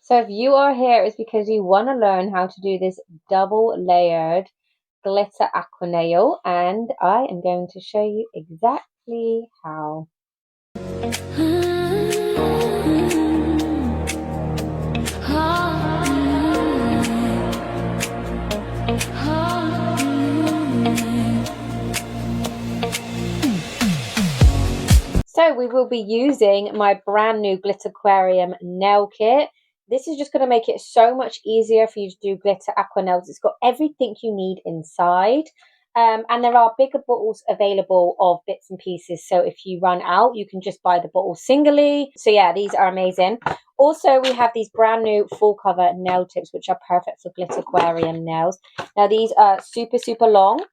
So if you are here, it's because you want to learn how to do this double layered glitter aqua nail, and I am going to show you exactly how. So we will be using my brand new Glitterquarium nail kit. This is just going to make it so much easier for you to do glitter aqua nails. It's got everything you need inside. And there are bigger bottles available of bits and pieces. So if you run out, you can just buy the bottle singly. So yeah, these are amazing. Also, we have these brand new full cover nail tips, which are perfect for Glitterquarium nails. Now, these are super, super long.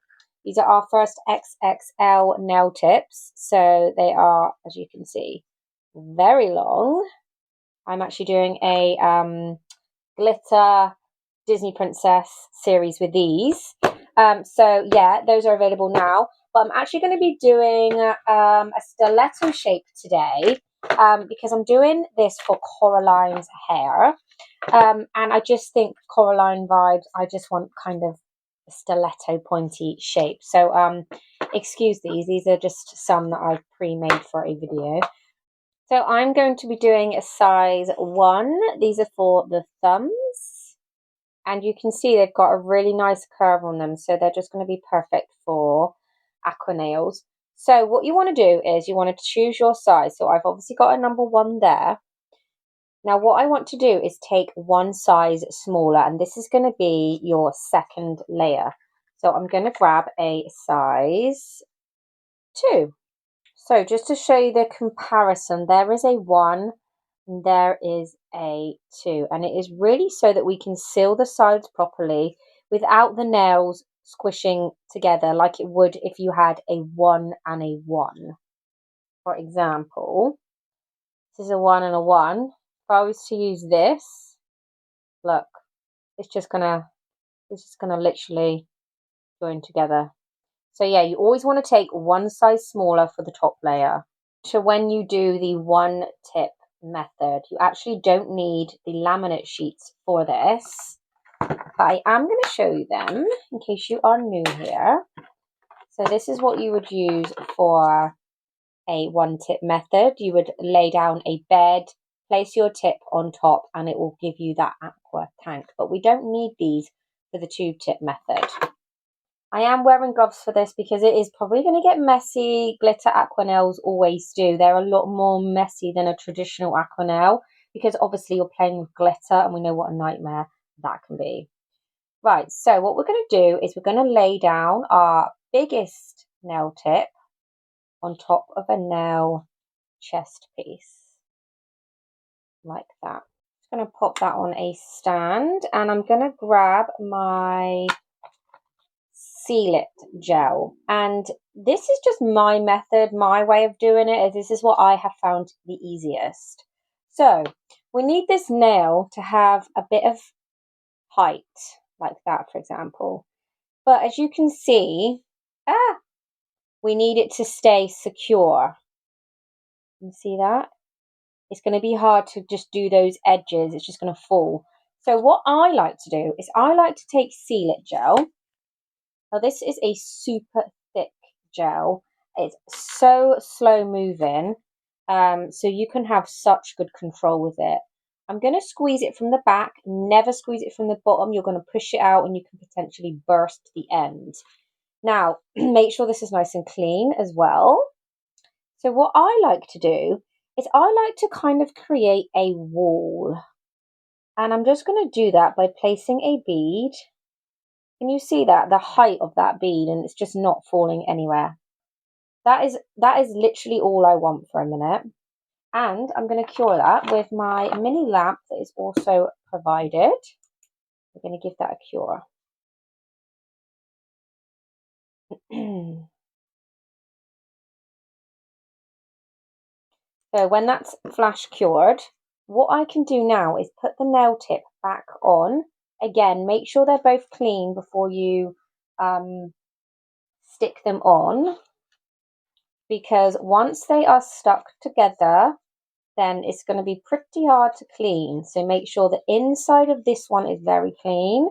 These are our first XXL nail tips. So they are, as you can see, very long. I'm actually doing a glitter Disney Princess series with these. So yeah, those are available now. But I'm actually going to be doing a stiletto shape today because I'm doing this for Coraline's hair. And I just think Coraline vibes. I just want kind of a stiletto pointy shape. So excuse these. These are just some that I've pre-made for a video. So I'm going to be doing a size 1. These are for the thumbs. And you can see they've got a really nice curve on them. So they're just going to be perfect for aqua nails. So what you want to do is you want to choose your size. So I've obviously got a number 1 there. Now what I want to do is take one size smaller, and this is going to be your second layer. So I'm going to grab a size 2. So just to show you the comparison, there is a 1 and there is a 2. And it is really so that we can seal the sides properly without the nails squishing together like it would if you had a 1 and a 1. For example, this is a 1 and a 1. If I was to use this, look, it's just gonna literally join together. So yeah, you always want to take one size smaller for the top layer. So when you do the one tip method, you actually don't need the laminate sheets for this, but I am going to show you them in case you are new here. So this is what you would use for a one tip method. You would lay down a bed, place your tip on top, and it will give you that aqua tank. But we don't need these for the 2-tip method. I am wearing gloves for this because it is probably going to get messy. Glitter aqua nails always do. They're a lot more messy than a traditional aqua nail because obviously you're playing with glitter and we know what a nightmare that can be. Right, so what we're going to do is we're going to lay down our biggest nail tip on top of a nail chest piece. Like that. I'm going to pop that on a stand and I'm going to grab my Seal It gel, and this is just my method, my way of doing it. This is what I have found the easiest. So we need this nail to have a bit of height like that, for example, but as you can see, we need it to stay secure. You see that? It's going to be hard to just do those edges. It's just going to fall. So what I like to do is I like to take Seal It gel. Now this is a super thick gel. It's so slow moving, so you can have such good control with it. I'm going to squeeze it from the back, never squeeze it from the bottom. You're going to push it out and you can potentially burst the end. Now, make sure this is nice and clean as well. So what I like to do is I like to kind of create a wall. And I'm just going to do that by placing a bead. Can you see that? The height of that bead, and it's just not falling anywhere. That is literally all I want for a minute. And I'm going to cure that with my mini lamp that is also provided. We're going to give that a cure. So when that's flash cured, what I can do now is put the nail tip back on. Again, make sure they're both clean before you stick them on, because once they are stuck together, then it's going to be pretty hard to clean. So make sure the inside of this one is very clean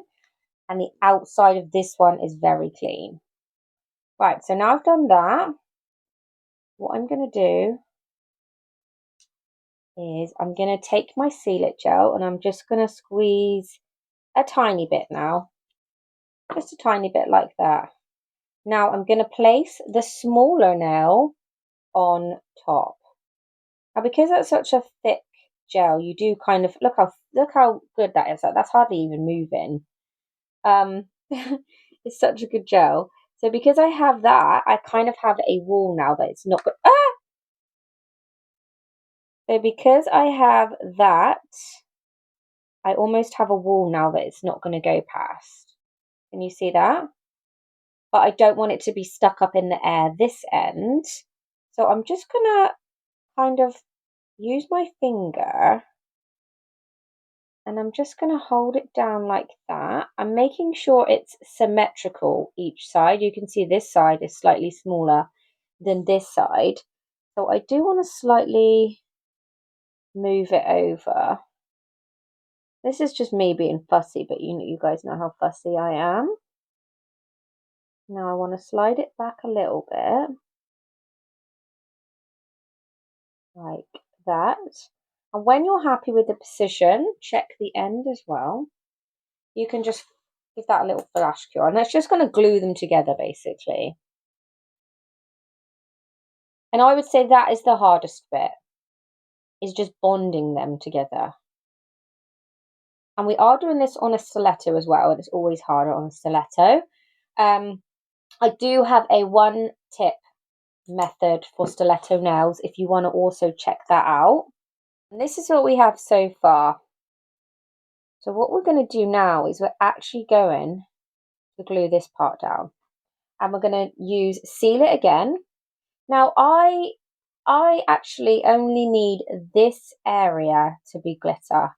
and the outside of this one is very clean. Right, so now I've done that, what I'm going to do is I'm going to take my Seal It gel and I'm just going to squeeze a tiny bit now. Just a tiny bit like that. Now I'm going to place the smaller nail on top. Now because that's such a thick gel, you do kind of, look how good that is. That's hardly even moving. It's such a good gel. So because I have that, I kind of have a wall now that it's not good. So because I have that, I almost have a wall now that it's not going to go past. Can you see that? But I don't want it to be stuck up in the air this end. So I'm just going to kind of use my finger and I'm just going to hold it down like that. I'm making sure it's symmetrical each side. You can see this side is slightly smaller than this side. So I do want to slightly move it over. This is just me being fussy, but you guys know how fussy I am. Now I want to slide it back a little bit. Like that. And when you're happy with the precision, check the end as well. You can just give that a little flash cure. And that's just going to glue them together, basically. And I would say that is the hardest bit, is just bonding them together. And we are doing this on a stiletto as well, and it's always harder on a stiletto. I do have a one-tip method for stiletto nails if you want to also check that out. And this is what we have so far. So what we're going to do now is we're actually going to glue this part down. And we're going to use Seal It again. Now I actually only need this area to be glitter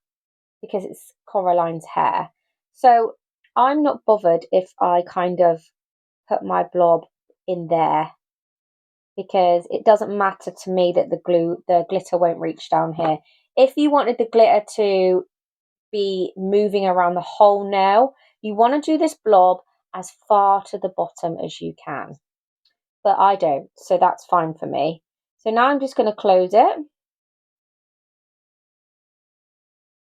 because it's Coraline's hair. So I'm not bothered if I kind of put my blob in there, because it doesn't matter to me that the glitter won't reach down here. If you wanted the glitter to be moving around the whole nail, you want to do this blob as far to the bottom as you can. But I don't, so that's fine for me. So now I'm just going to close it.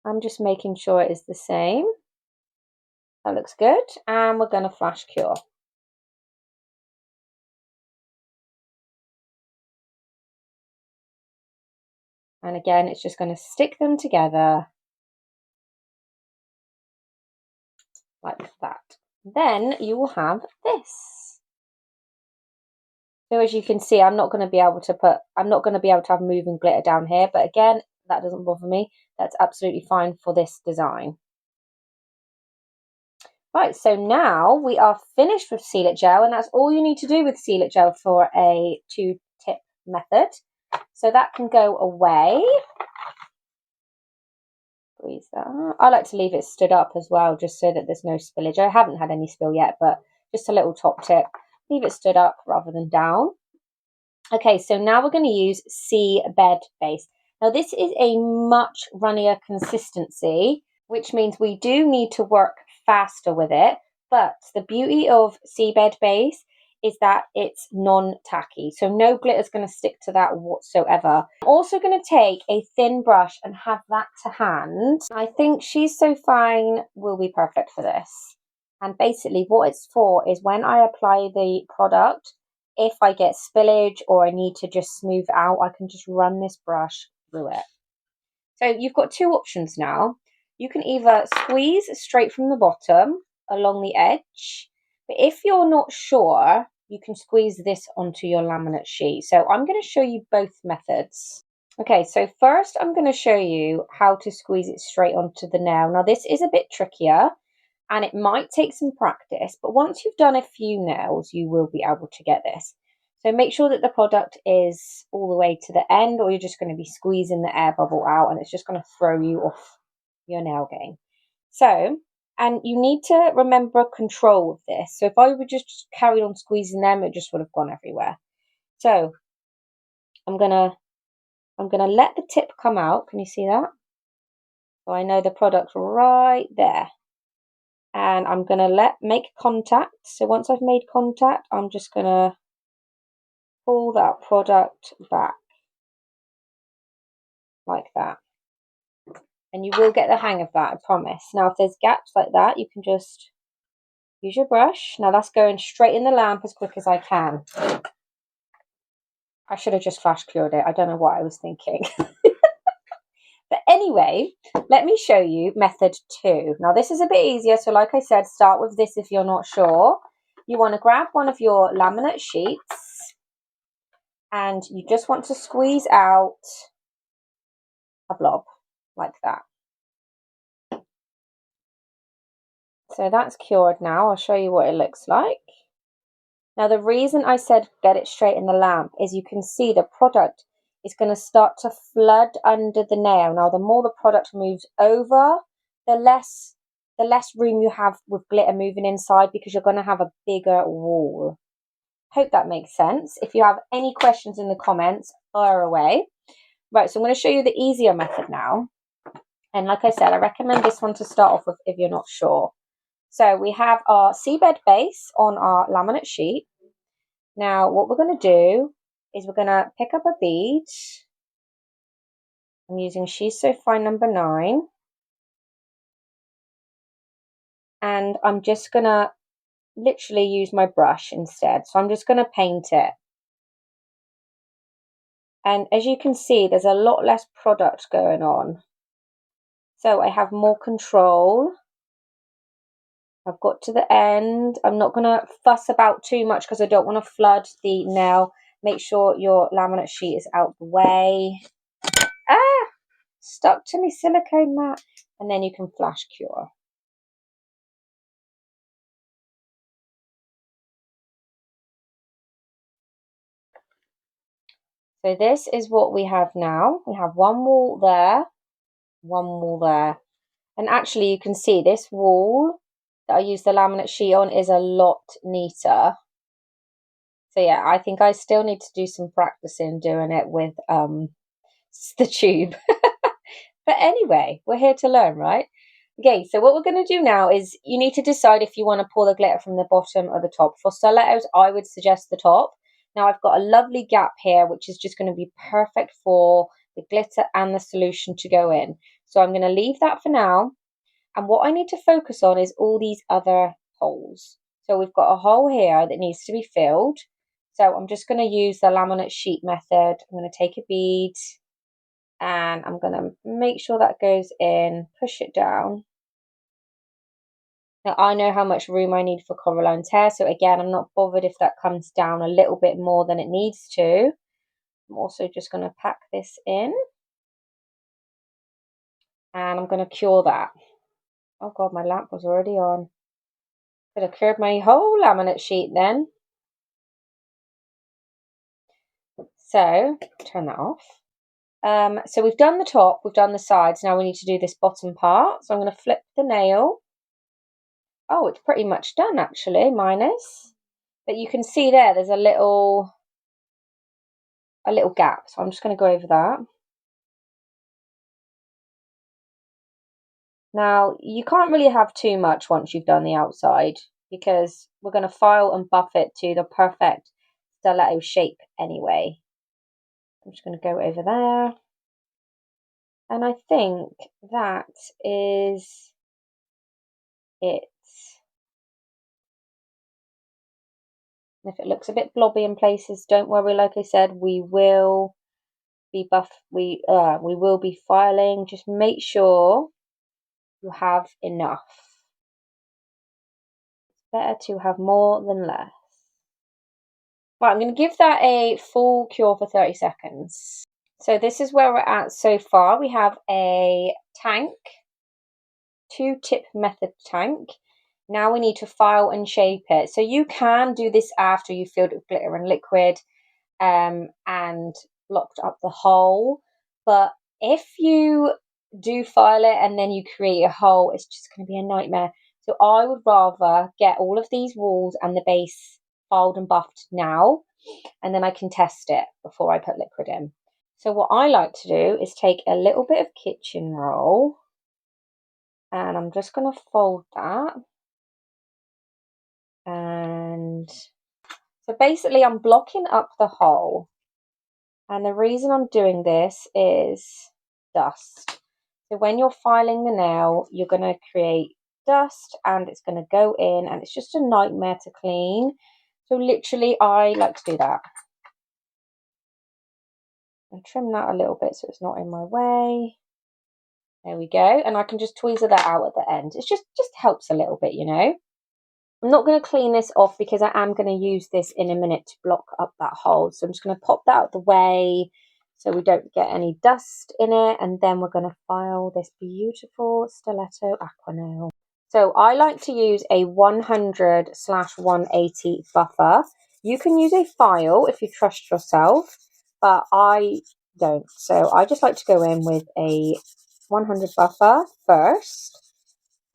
I'm just making sure it is the same. That looks good. And we're going to flash cure. And again, it's just going to stick them together like that. Then you will have this. So as you can see, I'm not going to be able to have moving glitter down here, but again, that doesn't bother me. That's absolutely fine for this design. Right, so now we are finished with Seal It gel, and that's all you need to do with Seal It gel for a two-tip method. So that can go away. Squeeze that. I like to leave it stood up as well, just so that there's no spillage. I haven't had any spill yet, but just a little top tip. Leave it stood up rather than down. Okay, so now we're going to use Seabed base. Now this is a much runnier consistency, which means we do need to work faster with it. But the beauty of Seabed base is that it's non-tacky. So no glitter is going to stick to that whatsoever. I'm also going to take a thin brush and have that to hand. I think She's So Fine will be perfect for this. And basically what it's for is when I apply the product, if I get spillage or I need to just smooth out, I can just run this brush through it. So you've got two options now. You can either squeeze straight from the bottom along the edge, but if you're not sure, you can squeeze this onto your laminate sheet. So I'm going to show you both methods. Okay, so first I'm going to show you how to squeeze it straight onto the nail. Now this is a bit trickier and it might take some practice, but once you've done a few nails, you will be able to get this. So make sure that the product is all the way to the end, or you're just going to be squeezing the air bubble out and it's just going to throw you off your nail game. So, and you need to remember control of this. So if I would just carry on squeezing them, it just would have gone everywhere. So I'm going to I'm going to let the tip come out. Can you see that? So I know the product right there. And I'm going to make contact. So once I've made contact, I'm just going to pull that product back like that. And you will get the hang of that, I promise. Now, if there's gaps like that, you can just use your brush. Now, that's going straight in the lamp as quick as I can. I should have just flash cured it. I don't know what I was thinking. But anyway, let me show you method 2. Now, this is a bit easier. So like I said, start with this if you're not sure. You want to grab one of your laminate sheets and you just want to squeeze out a blob like that. So that's cured now. I'll show you what it looks like. Now, the reason I said get it straight in the lamp is you can see the product is going to start to flood under the nail. Now, the more the product moves over, the less room you have with glitter moving inside, because you're going to have a bigger wall. Hope that makes sense. If you have any questions in the comments, fire away. Right, so I'm going to show you the easier method now. And like I said, I recommend this one to start off with if you're not sure. So we have our seabed base on our laminate sheet. Now what we're going to do is we're going to pick up a bead. I'm using She's So Fine number 9. And I'm just going to literally use my brush instead. So I'm just going to paint it. And as you can see, there's a lot less product going on. So I have more control. I've got to the end. I'm not going to fuss about too much because I don't want to flood the nail. Make sure your laminate sheet is out the way. Ah! Stuck to me silicone mat. And then you can flash cure. So this is what we have now. We have one wall there, one wall there. And actually you can see this wall that I use the laminate sheet on is a lot neater. So yeah, I think I still need to do some practicing doing it with the tube. But anyway, we're here to learn, right? Okay, so what we're going to do now is you need to decide if you want to pour the glitter from the bottom or the top. For stilettos, I would suggest the top. Now I've got a lovely gap here, which is just going to be perfect for the glitter and the solution to go in. So I'm going to leave that for now. And what I need to focus on is all these other holes. So we've got a hole here that needs to be filled. So I'm just going to use the laminate sheet method. I'm going to take a bead and I'm going to make sure that goes in, push it down. Now I know how much room I need for Coraline's hair, so again, I'm not bothered if that comes down a little bit more than it needs to. I'm also just going to pack this in and I'm going to cure that. Oh God, my lamp was already on. Could have cured my whole laminate sheet then. So, turn that off. So we've done the top, we've done the sides. Now we need to do this bottom part. So I'm going to flip the nail. Oh, it's pretty much done actually, minus. But you can see there's a little gap. So I'm just going to go over that. Now, you can't really have too much once you've done the outside because we're going to file and buff it to the perfect stiletto shape anyway. I'm just going to go over there. And I think that is it. If it looks a bit blobby in places, don't worry. Like I said, we will be we will be filing. Just make sure you have enough. It's better to have more than less. Right, I'm going to give that a full cure for 30 seconds. So this is where we're at so far. We have a tank, 2-tip method tank. Now we need to file and shape it. So you can do this after you filled it with glitter and liquid and blocked up the hole. But if you do file it and then you create a hole, it's just going to be a nightmare. So I would rather get all of these walls and the base filed and buffed now, and then I can test it before I put liquid in. So what I like to do is take a little bit of kitchen roll and I'm just going to fold that. And so basically I'm blocking up the hole. And the reason I'm doing this is dust. So when you're filing the nail, you're going to create dust and it's going to go in and it's just a nightmare to clean. So literally I like to do that. And trim that a little bit so it's not in my way. There we go. And I can just tweezer that out at the end. It just helps a little bit, you know. I'm not going to clean this off because I am going to use this in a minute to block up that hole. So I'm just going to pop that out of the way so we don't get any dust in it. And then we're going to file this beautiful stiletto aqua nail. So I like to use a 100/180 buffer. You can use a file if you trust yourself, but I don't. So I just like to go in with a 100 buffer first.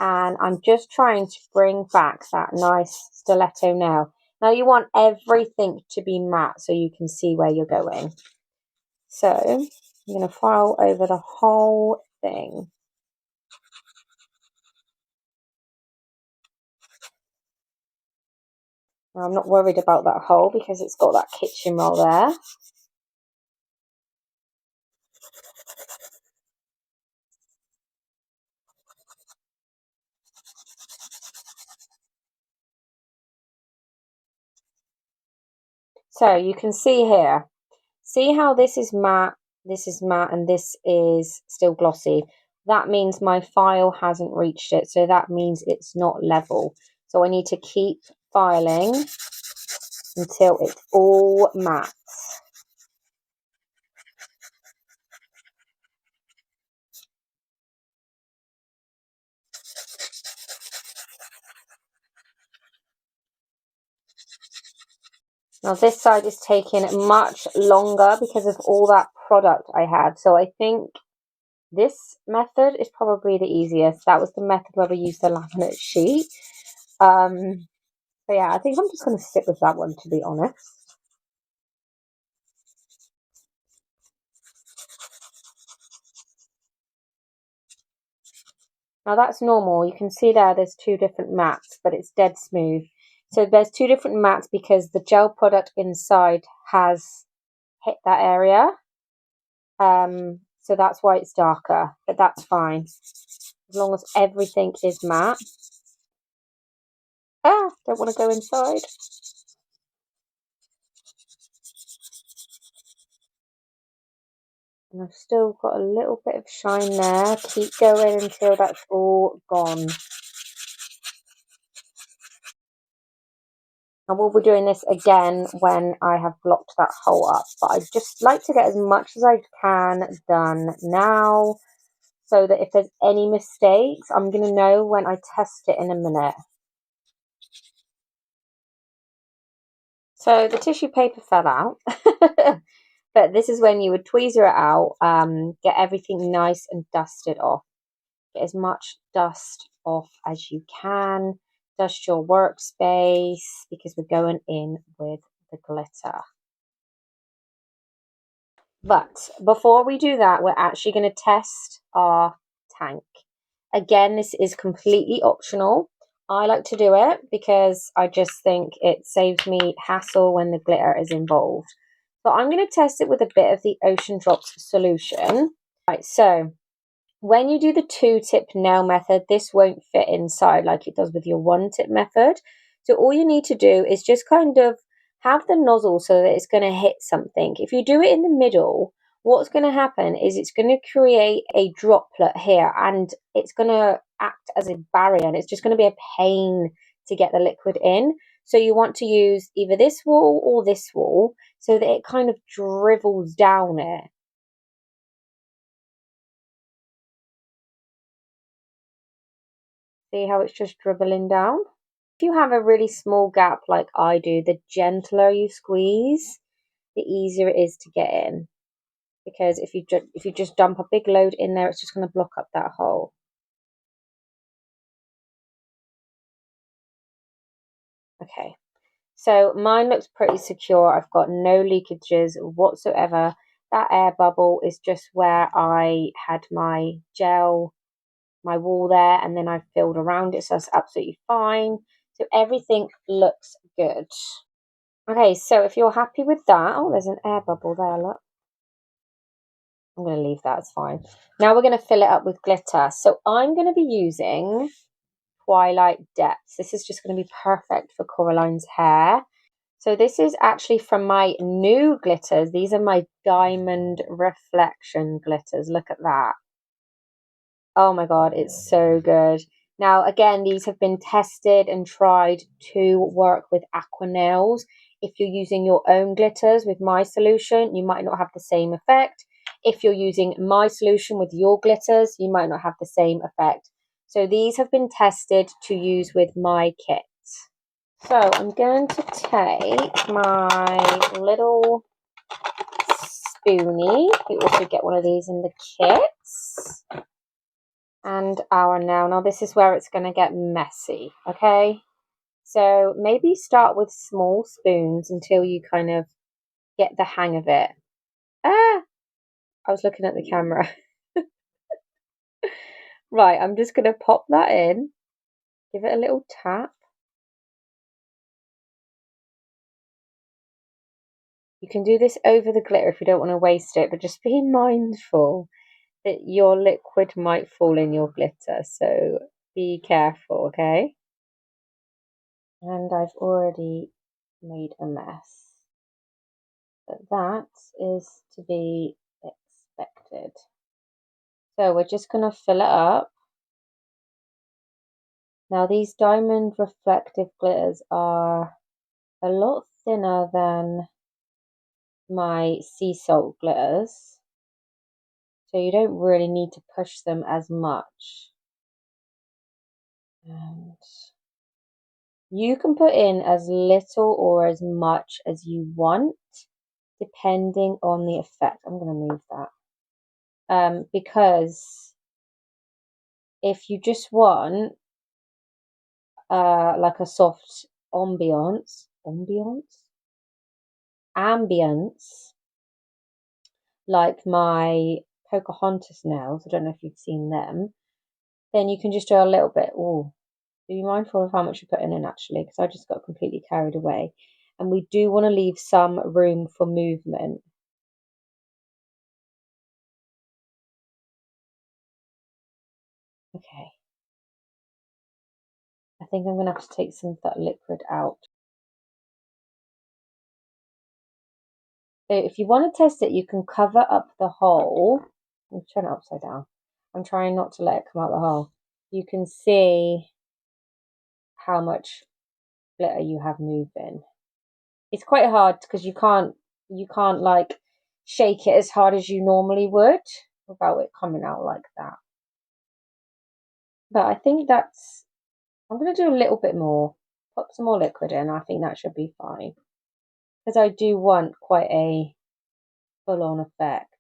And I'm just trying to bring back that nice stiletto nail. Now you want everything to be matte so you can see where you're going. So I'm going to file over the whole thing. Now I'm not worried about that hole because it's got that kitchen roll there. So you can see here, see how this is matte, and this is still glossy. That means my file hasn't reached it, so that means it's not level. So I need to keep filing until it's all matte. Now this side is taking much longer because of all that product I had. So I think this method is probably the easiest. That was the method where we used the laminate sheet. So yeah, I think I'm just going to stick with that one, to be honest. Now that's normal. You can see there's two different mats, but it's dead smooth. So there's two different mats because the gel product inside has hit that area. So that's why it's darker, but that's fine. As long as everything is matte. Ah, don't want to go inside. And I've still got a little bit of shine there. Keep going until that's all gone. I will be doing this again when I have blocked that hole up, but I just like to get as much as I can done now so that if there's any mistakes, I'm going to know when I test it in a minute. So the tissue paper fell out, but this is when you would tweezer it out, get everything nice and dusted off. Get as much dust off as you can. Dust your workspace because we're going in with the glitter. But before we do that, we're actually going to test our tank. Again, this is completely optional. I like to do it because I just think it saves me hassle when the glitter is involved. So I'm going to test it with a bit of the Ocean Drops solution. Right, so when you do the 2-tip nail method, this won't fit inside like it does with your 1-tip method. So all you need to do is just kind of have the nozzle so that it's going to hit something. If you do it in the middle, what's going to happen is it's going to create a droplet here and it's going to act as a barrier and it's just going to be a pain to get the liquid in. So you want to use either this wall or this wall so that it kind of dribbles down it. See how it's just dribbling down? If you have a really small gap like I do, the gentler you squeeze, the easier it is to get in. Because if you just dump a big load in there, it's just going to block up that hole. Okay, so mine looks pretty secure. I've got no leakages whatsoever. That air bubble is just where I had my gel, my wall there, and then I filled around it, so that's absolutely fine. So everything looks good. Okay, so if you're happy with that, oh, there's an air bubble there, look. I'm going to leave that, it's fine. Now we're going to fill it up with glitter. So I'm going to be using Twilight Depths. This is just going to be perfect for Coraline's hair. So this is actually from my new glitters. These are my diamond reflection glitters. Look at that. Oh my God, it's so good. Now, again, these have been tested and tried to work with Aqua nails. If you're using your own glitters with my solution, you might not have the same effect. If you're using my solution with your glitters, you might not have the same effect. So these have been tested to use with my kit. So I'm going to take my little spoonie. You also get one of these in the kits. And our nail. Now this is where it's going to get messy, okay? So maybe start with small spoons until you kind of get the hang of it. Ah! I was looking at the camera. Right, I'm just going to pop that in. Give it a little tap. You can do this over the glitter if you don't want to waste it, but just be mindful that your liquid might fall in your glitter, so be careful, okay? And I've already made a mess, but that is to be expected. So we're just going to fill it up. Now these diamond reflective glitters are a lot thinner than my sea salt glitters, so you don't really need to push them as much. And you can put in as little or as much as you want, depending on the effect. I'm going to move that. Because if you just want like a soft ambience, like my Pocahontas nails, I don't know if you've seen them, then you can just do a little bit. Oh, be mindful of how much you're putting in actually, because I just got completely carried away. And we do want to leave some room for movement. Okay. I think I'm going to have to take some of that liquid out. So if you want to test it, you can cover up the hole. I'm turn it upside down. I'm trying not to let it come out the hole. You can see how much glitter you have moving. It's quite hard because you can't like shake it as hard as you normally would without it coming out like that. But I think I'm going to do a little bit more. Put some more liquid in. I think that should be fine. Because I do want quite a full-on effect.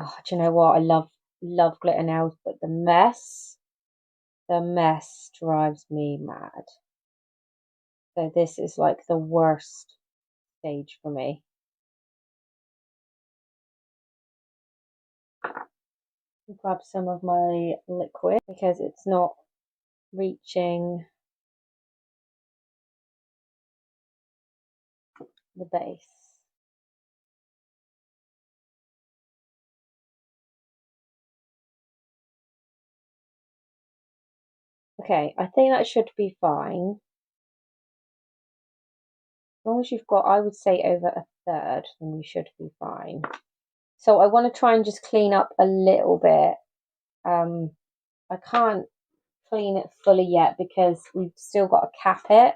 Oh, do you know what? I love glitter nails, but the mess drives me mad. So this is like the worst stage for me. Grab some of my liquid because it's not reaching the base. Okay, I think that should be fine. As long as you've got, I would say, over a third, then you should be fine. So I want to try and just clean up a little bit. I can't clean it fully yet because we've still got to cap it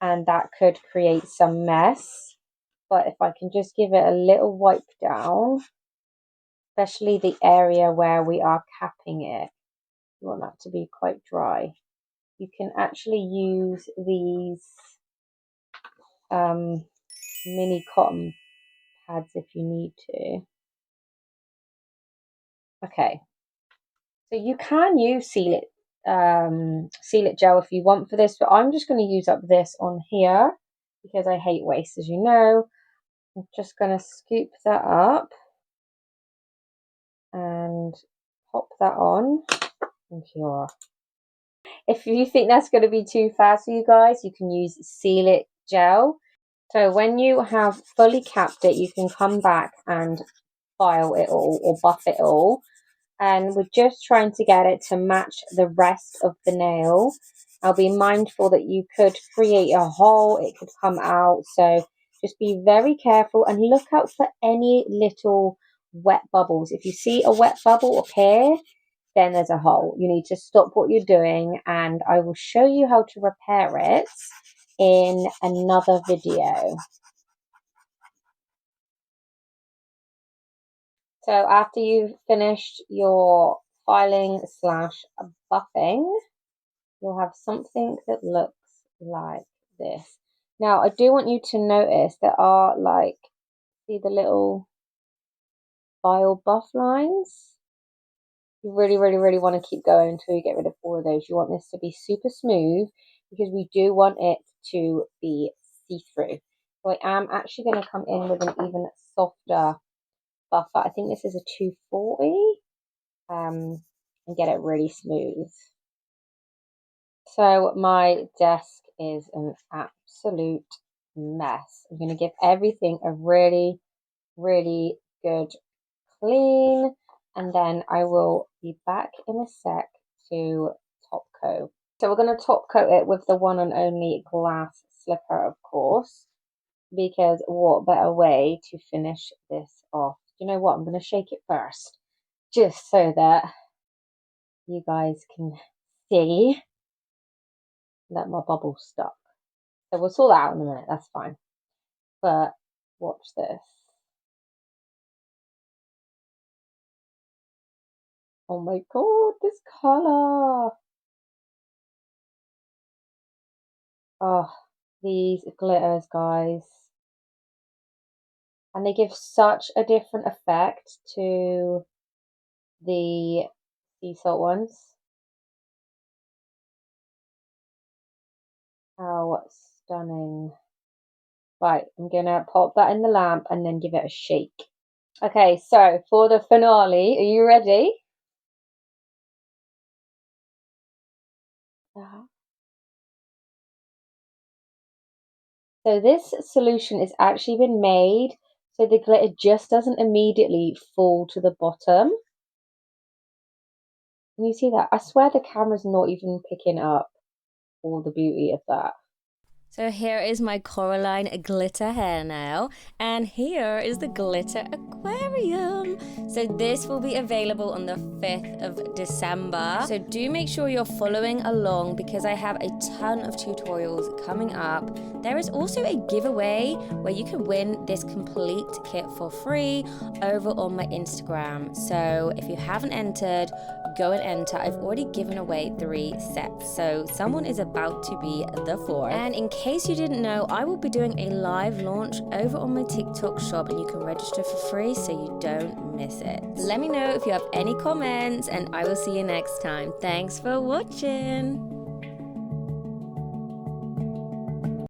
and that could create some mess. But if I can just give it a little wipe down, especially the area where we are capping it, you want that to be quite dry. You can actually use these mini cotton pads if you need to. Okay, so you can use seal it gel if you want for this, but I'm just going to use up this on here because I hate waste, as you know. I'm just going to scoop that up and pop that on. If you think that's going to be too fast for you guys, you can use Seal It gel. So when you have fully capped it, you can come back and file it all or buff it all. And we're just trying to get it to match the rest of the nail. I'll be mindful that you could create a hole, it could come out. So just be very careful and look out for any little wet bubbles. If you see a wet bubble appear, then there's a hole. You need to stop what you're doing, and I will show you how to repair it in another video. So after you've finished your filing slash buffing, you'll have something that looks like this. Now, I do want you to notice there are like, see the little file buff lines? You really, really, really want to keep going until you get rid of all of those. You want this to be super smooth because we do want it to be see-through. So I am actually going to come in with an even softer buffer. I think this is a 240 and get it really smooth. So my desk is an absolute mess. I'm going to give everything a really, really good clean, and then I will be back in a sec to top coat. So we're going to top coat it with the one and only glass slipper, of course, because what better way to finish this off? You know what? I'm going to shake it first, just so that you guys can see that my bubble's stuck. So we'll sort that out in a minute, that's fine. But watch this. Oh my god, this colour! Oh, these glitters, guys. And they give such a different effect to the sea salt ones. How stunning. Right, I'm going to pop that in the lamp and then give it a shake. Okay, so for the finale, are you ready? So this solution has actually been made so the glitter just doesn't immediately fall to the bottom. Can you see that? I swear the camera's not even picking up all the beauty of that. So here is my Coraline glitter hair now, and here is the glitter aquarium. So this will be available on the 5th of December. So do make sure you're following along because I have a ton of tutorials coming up. There is also a giveaway where you can win this complete kit for free over on my Instagram. So if you haven't entered, go and enter. I've already given away 3 sets, so someone is about to be the 4th. And in case you didn't know, I will be doing a live launch over on my TikTok shop, and you can register for free so you don't miss it. Let me know if you have any comments, and I will see you next time. Thanks for watching.